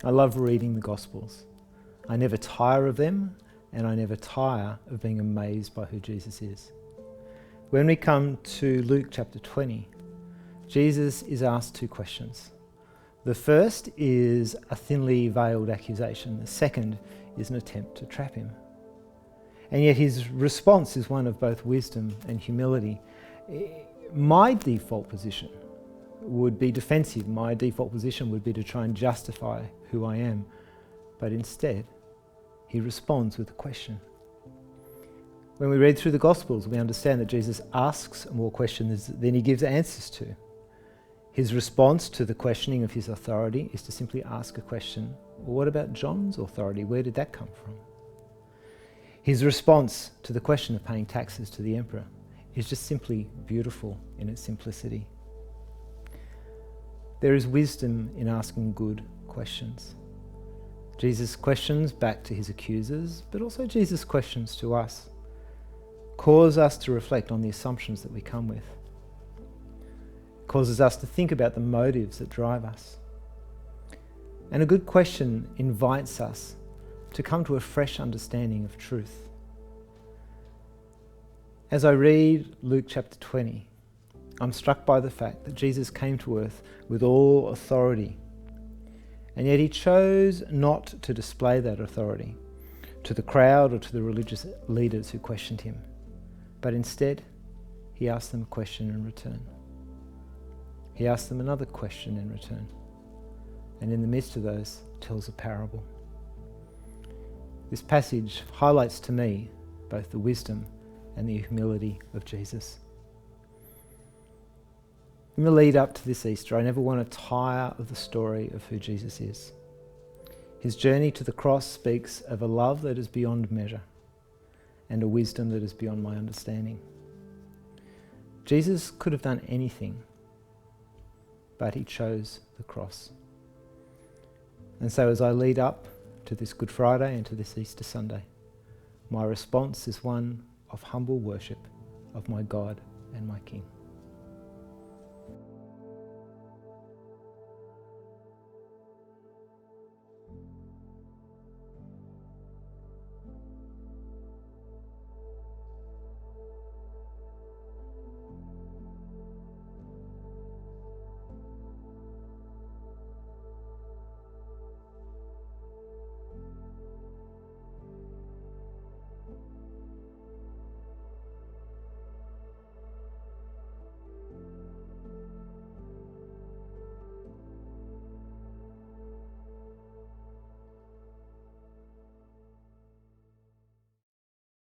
I love reading the Gospels. I never tire of them, and I never tire of being amazed by who Jesus is. When we come to Luke chapter 20, Jesus is asked two questions. The first is a thinly veiled accusation. The second is an attempt to trap him. And yet his response is one of both wisdom and humility. My default position would be defensive. My default position would be to try and justify who I am. But instead, he responds with a question. When we read through the Gospels, we understand that Jesus asks more questions than he gives answers to. His response to the questioning of his authority is to simply ask a question. Well, what about John's authority? Where did that come from? His response to the question of paying taxes to the emperor is just simply beautiful in its simplicity. There is wisdom in asking good questions. Jesus' questions back to his accusers, but also Jesus' questions to us, cause us to reflect on the assumptions that we come with. Causes us to think about the motives that drive us. And a good question invites us to come to a fresh understanding of truth. As I read Luke chapter 20, I'm struck by the fact that Jesus came to earth with all authority, and yet he chose not to display that authority to the crowd or to the religious leaders who questioned him, but instead he asked them a question in return. He asked them another question in return, and in the midst of those tells a parable. This passage highlights to me both the wisdom and the humility of Jesus. In the lead up to this Easter, I never want to tire of the story of who Jesus is. His journey to the cross speaks of a love that is beyond measure and a wisdom that is beyond my understanding. Jesus could have done anything, but he chose the cross. And so as I lead up to this Good Friday and to this Easter Sunday, my response is one of humble worship of my God and my King.